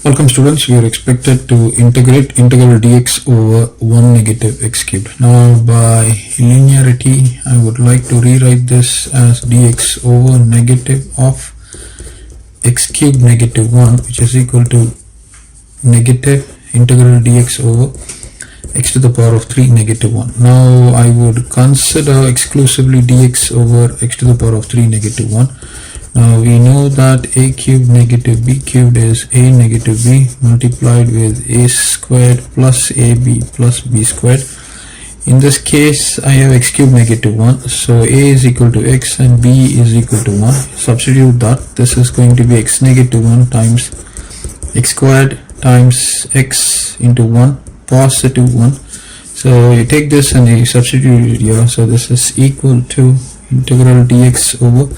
Welcome students, we are expected to integrate integral dx over 1 negative x cubed. Now by linearity I would like to rewrite this as dx over negative of x cubed negative 1, which is equal to negative integral dx over x to the power of 3 negative 1. Now I would consider exclusively dx over x to the power of 3 negative 1. Now we know that a cubed negative b cubed is a negative b multiplied with a squared plus ab plus b squared. In this case I have x cubed negative 1, so a is equal to x and b is equal to 1. Substitute that. This is going to be x negative 1 times x squared times x into 1 positive 1. So you take this and you substitute it here, so this is equal to integral dx over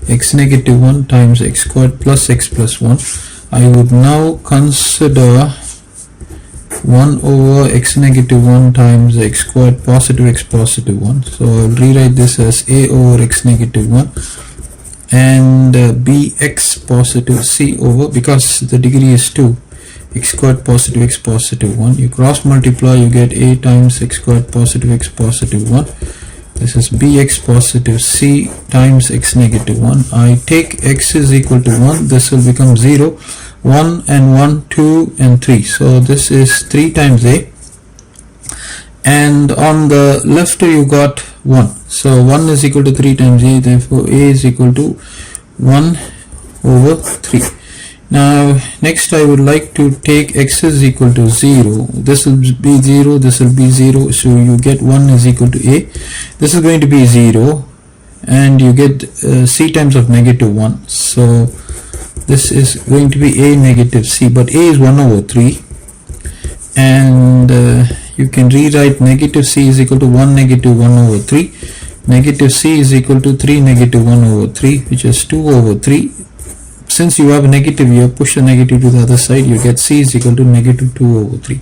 x negative 1 times x squared plus x plus 1. I would now consider 1 over x negative 1 times x squared positive x positive 1. So I'll rewrite this as a over x negative 1 and bx positive c over, because the degree is 2, x squared positive x positive 1. You cross multiply, you get a times x squared positive x positive 1. This is bx positive c times x negative 1. I take x is equal to 1, this will become 0, 1 and 1, 2 and 3. So this is 3 times a, and on the left you got 1. So 1 is equal to 3 times a, therefore a is equal to 1 over 3. Now next I would like to take x is equal to 0. This will be 0, this will be 0, so you get 1 is equal to a. This is going to be 0 and you get c times of negative 1. So this is going to be a negative c, but a is 1 over 3, and you can rewrite negative c is equal to 1 negative 1 over 3. Negative c is equal to 3 negative 1 over 3, which is 2 over 3. Since you have a negative here, push the negative to the other side, you get c is equal to negative 2 over 3.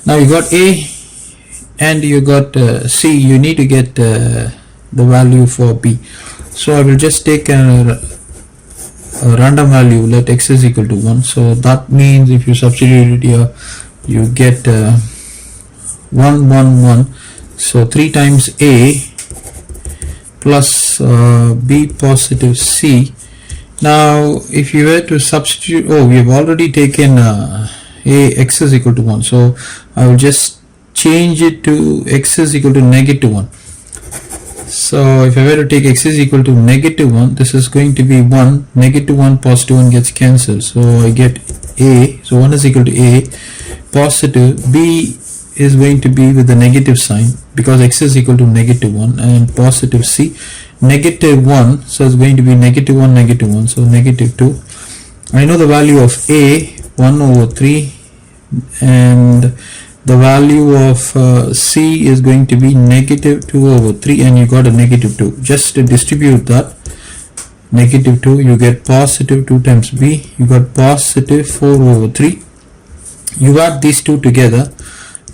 Now you got a and you got c, you need to get the value for b. So I will just take a random value, let x is equal to 1. So that means if you substitute it here, you get 1 1 1. So 3 times a plus b positive c. Now if you were to substitute, we have already taken x is equal to 1, so I will just change it to x is equal to negative 1. So if I were to take x is equal to negative 1, this is going to be 1, negative 1 positive 1 gets cancelled, so I get a, so 1 is equal to a positive, b is going to be with the negative sign because x is equal to negative 1, and positive c, negative 1, so it's going to be negative 1 negative 1, so negative 2. I know the value of a 1 over 3, and the value of c is going to be negative 2 over 3, and you got a negative 2. Just to distribute that, negative 2, you get positive 2 times b, you got positive 4 over 3. You add these two together,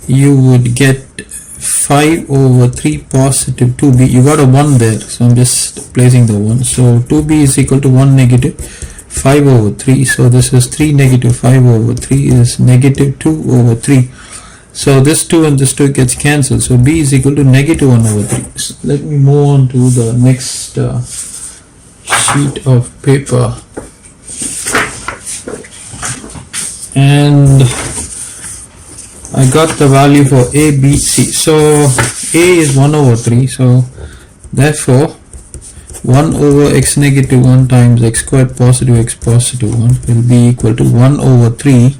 you would get 5 over 3 positive 2b. You got a 1 there, so I'm just placing the 1. So 2b is equal to 1 negative 5 over 3. So this is 3 negative 5 over 3 is negative 2 over 3. So this 2 and this 2 gets cancelled. So b is equal to negative 1 over 3. So let me move on to the next sheet of paper. And I got the value for a, b, c. So a is 1 over 3. So therefore 1 over x negative 1 times x squared positive x positive 1 will be equal to 1 over 3.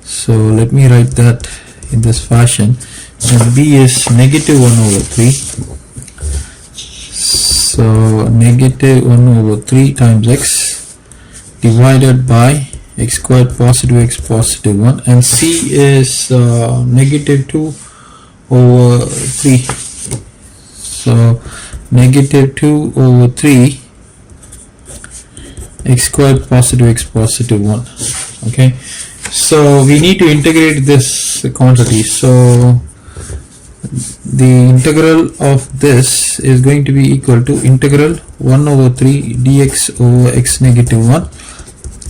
So let me write that in this fashion. And b is negative 1 over 3. So negative 1 over 3 times x divided by x squared positive x positive 1, and c is negative 2 over 3. So negative 2 over 3 x squared positive x positive 1. Okay, so we need to integrate this quantity. So the integral of this is going to be equal to integral 1 over 3 dx over x negative 1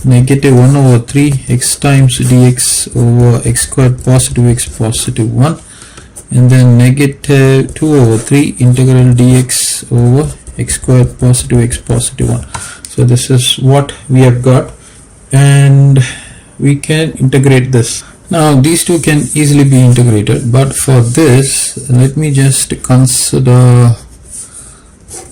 negative 1 over 3 x times dx over x squared positive x positive 1, and then negative 2 over 3 integral dx over x squared positive x positive 1. So this is what we have got, and we can integrate this. Now these two can easily be integrated, but for this let me just consider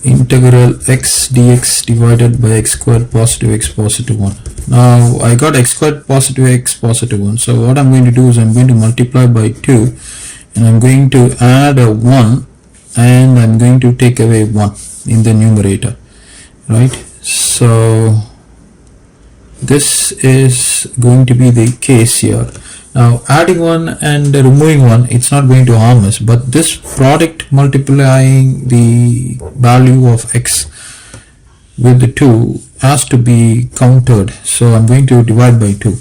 integral x dx divided by x squared positive x positive 1. Now I got x squared positive x positive 1, so what I'm going to do is I'm going to multiply by 2, and I'm going to add a 1, and I'm going to take away 1 in the numerator, right? So this is going to be the case here. Now adding 1 and removing 1, it's not going to harm us, but this product multiplying the value of x with the 2 has to be countered. So I'm going to divide by 2,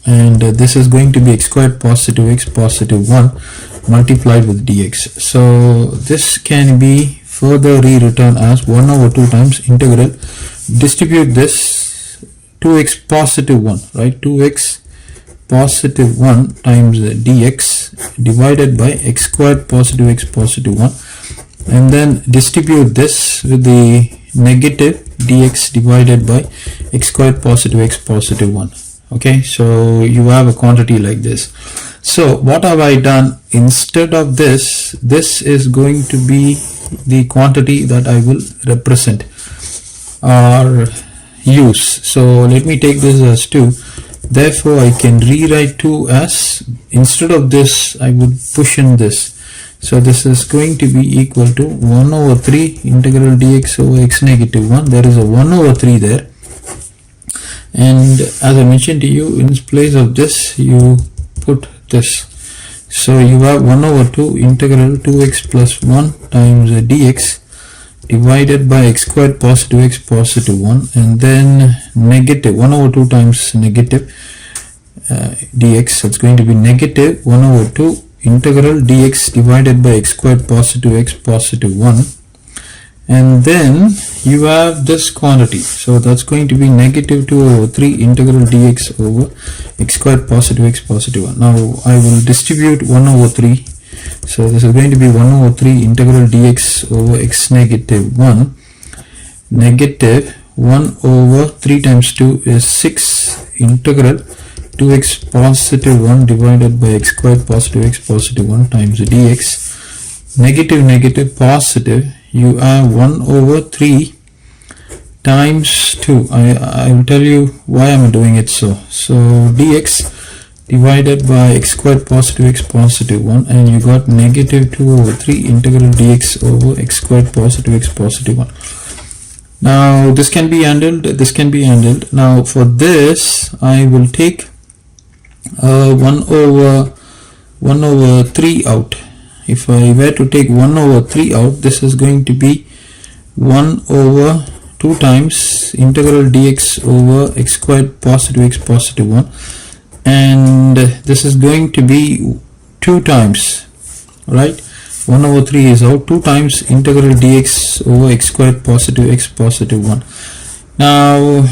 and this is going to be x squared positive x positive 1 multiplied with dx. So this can be further rewritten as 1 over 2 times integral, distribute this 2x positive 1, right? 2x positive 1 times dx divided by x squared positive x positive 1, and then distribute this with the negative dx divided by x squared positive x positive 1. Okay, so you have a quantity like this. So what have I done? Instead of this, this is going to be the quantity that I will represent or use. So let me take this as 2. Therefore I can rewrite 2 as, instead of this I would push in this. So this is going to be equal to 1 over 3 integral dx over x negative 1. There is a 1 over 3 there, and as I mentioned to you, in place of this you put this. So you have 1 over 2 integral 2x plus 1 times dx divided by x squared positive x positive 1, and then negative 1 over 2 times negative dx. So it's going to be negative 1 over 2 integral dx divided by x squared positive x positive 1, and then you have this quantity. So that's going to be negative 2 over 3 integral dx over x squared positive x positive 1. Now I will distribute 1 over 3. So this is going to be 1 over 3 integral dx over x negative 1, negative 1 over 3 times 2 is 6 integral 2x positive 1 divided by x squared positive x positive 1 times dx, negative negative positive, you have 1 over 3 times 2. I will tell you why I'm doing it so. So dx divided by x squared positive x positive 1, and you got negative 2 over 3 integral dx over x squared positive x positive 1. Now this can be handled, this can be handled. Now for this I will take 1 over 3 out. If I were to take 1 over 3 out, this is going to be 1 over 2 times integral dx over x squared positive x positive 1, and this is going to be 2 times, right? 1 over 3 is out, 2 times integral dx over x squared positive x positive 1. Now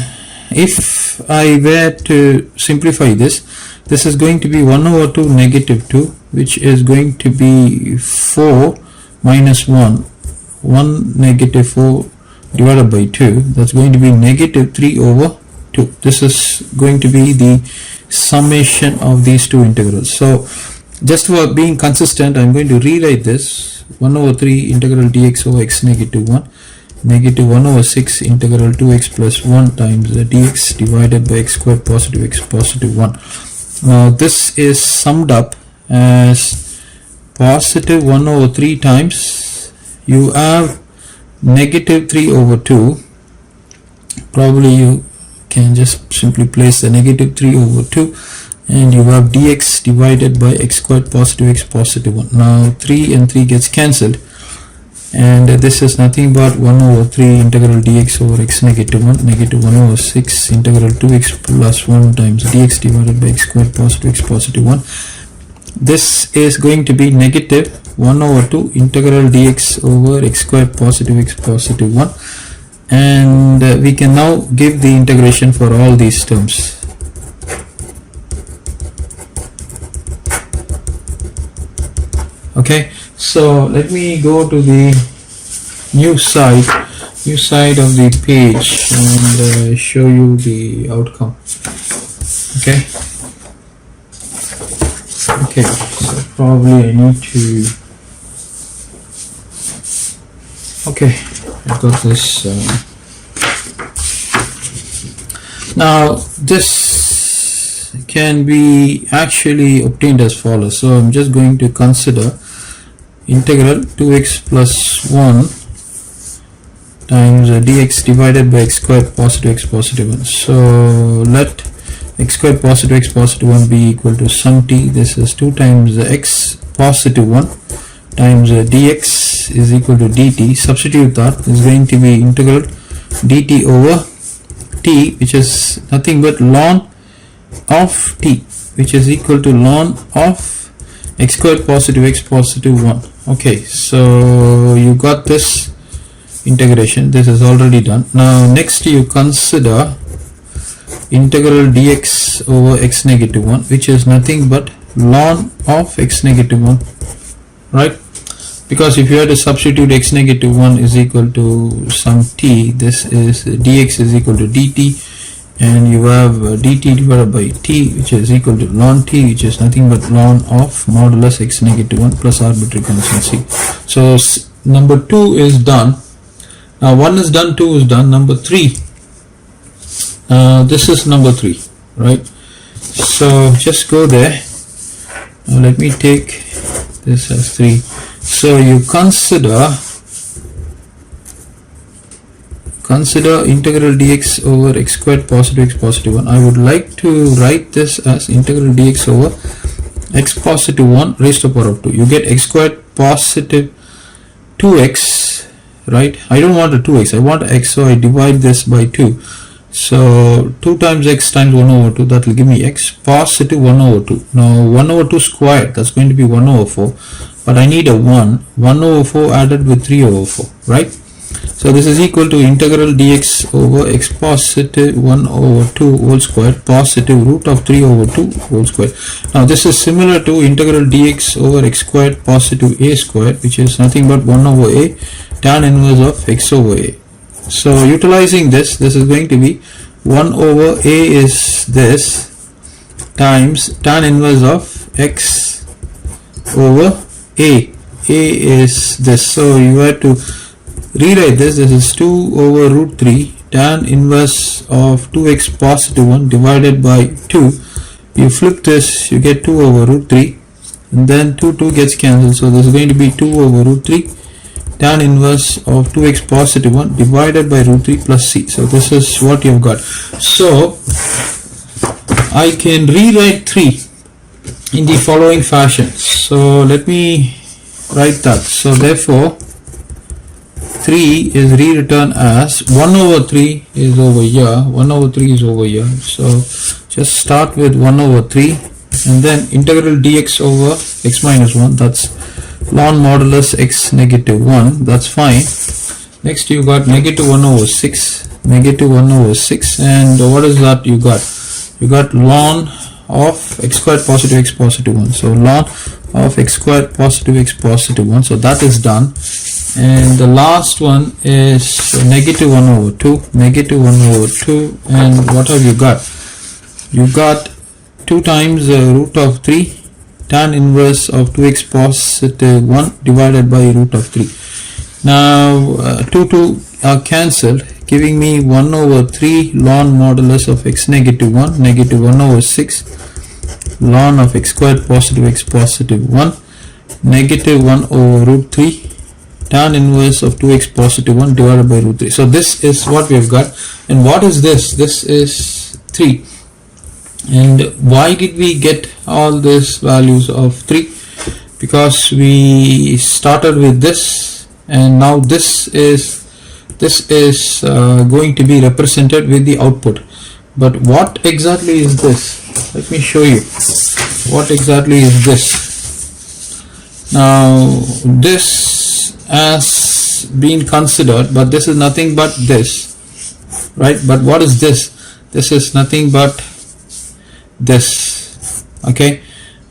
if I were to simplify this, this is going to be 1 over 2 negative 2, which is going to be 4 minus 1, 1 negative 4 divided by 2, that's going to be negative 3 over 2. This is going to be the summation of these two integrals. So just for being consistent, I'm going to rewrite this 1 over 3 integral dx over x negative 1, negative 1 over 6 integral 2x plus 1 times the dx divided by x squared positive x positive 1. Now this is summed up as positive 1 over 3 times, you have negative 3 over 2. Probably you can just simply place the negative 3 over 2, and you have dx divided by x squared positive x positive 1. Now 3 and 3 gets cancelled, and this is nothing but 1 over 3 integral dx over x negative 1, negative 1 over 6 integral 2x plus 1 times dx divided by x squared positive x positive 1. This is going to be negative 1 over 2 integral dx over x squared positive x positive 1, and we can now give the integration for all these terms. Okay, so let me go to the new side of the page and show you the outcome. Okay, so probably I need to, okay, I've got this. Now this can be actually obtained as follows. So I'm just going to consider integral 2x plus 1 times dx divided by x squared positive x positive 1. So let x squared positive x positive 1 be equal to sum t. This is 2 times x positive 1 times dx is equal to dt. Substitute that. Is going to be integral dt over t, which is nothing but ln of t, which is equal to ln of x squared positive x positive 1. Okay, so you got this integration. This is already done. Now next you consider integral dx over x negative 1, which is nothing but ln of x negative 1, right? Because if you had to substitute x negative 1 is equal to sum t, this is dx is equal to dt, and you have dt divided by t, which is equal to ln t, which is nothing but ln of modulus x negative 1 plus arbitrary constant c. So number 2 is done. Now 1 is done, 2 is done. Number 3, this is number 3, right? So just go there. Now let me take this as 3. So you consider integral dx over x squared positive x positive 1. I would like to write this as integral dx over x positive 1 raised to the power of 2. You get x squared positive 2x, right? I don't want a 2x, I want x, so I divide this by 2. So 2 times x times 1 over 2, that will give me x positive 1 over 2. Now 1 over 2 squared, that's going to be 1 over 4. But I need a 1 over 4 added with 3 over 4, right? So this is equal to integral dx over x positive 1 over 2 whole square positive root of 3 over 2 whole square. Now this is similar to integral dx over x squared positive a squared, which is nothing but 1 over a tan inverse of x over a. So utilizing this is going to be 1 over a is this times tan inverse of x over a is this. So you have to rewrite this. This is 2 over root 3 tan inverse of 2x positive 1 divided by 2. You flip this, you get 2 over root 3, and then 2 gets cancelled. So this is going to be 2 over root 3 tan inverse of 2x positive 1 divided by root 3 plus c. So this is what you've got. So I can rewrite 3 in the following fashion. So let me write that. So therefore 3 is rewritten as 1 over 3 is over here, 1 over 3 is over here. So just start with 1 over 3 and then integral dx over x minus 1, that's ln modulus x negative 1, that's fine. Next you got negative 1 over 6, negative 1 over 6, and what is that you got? You got ln of x squared positive x positive 1. So ln of x squared positive x positive 1, so that is done. And the last one is negative 1 over 2, negative 1 over 2, and what have you got? You got 2 times root of 3 tan inverse of 2x positive 1 divided by root of 3. Now 2 are cancelled, giving me 1 over 3 ln modulus of x negative 1, negative 1 over 6 ln of x squared positive x positive 1, negative 1 over root 3 tan inverse of 2x positive 1 divided by root 3. So this is what we have got. And what is this? This is 3. And why did we get all these values of 3? Because we started with this, and now this is going to be represented with the output. But what exactly is this? Let me show you. What exactly is this? Now this, as been considered, but this is nothing but this, right? But what is this? This is nothing but this, okay?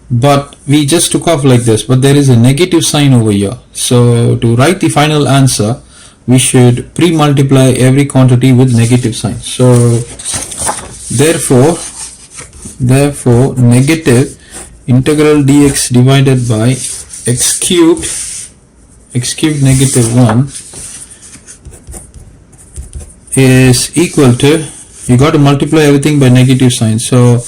But we just took off like this, but there is a negative sign over here. So to write the final answer, we should pre-multiply every quantity with negative sign. So therefore negative integral dx divided by x cubed negative 1 is equal to, you got to multiply everything by negative sign. So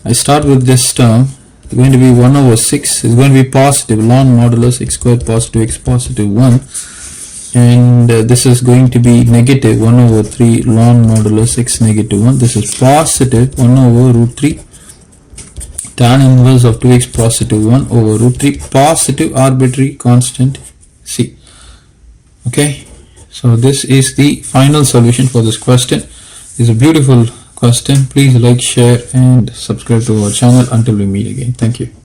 I start with this term. It's going to be 1 over 6. It's going to be positive, ln modulus x squared positive x positive 1, and this is going to be negative 1 over 3 ln modulus x negative 1. This is positive 1 over root 3 tan inverse of 2x positive 1 over root 3 positive arbitrary constant c. Okay, so this is the final solution for this question. It's a beautiful question. Please like, share and subscribe to our channel. Until we meet again, thank you.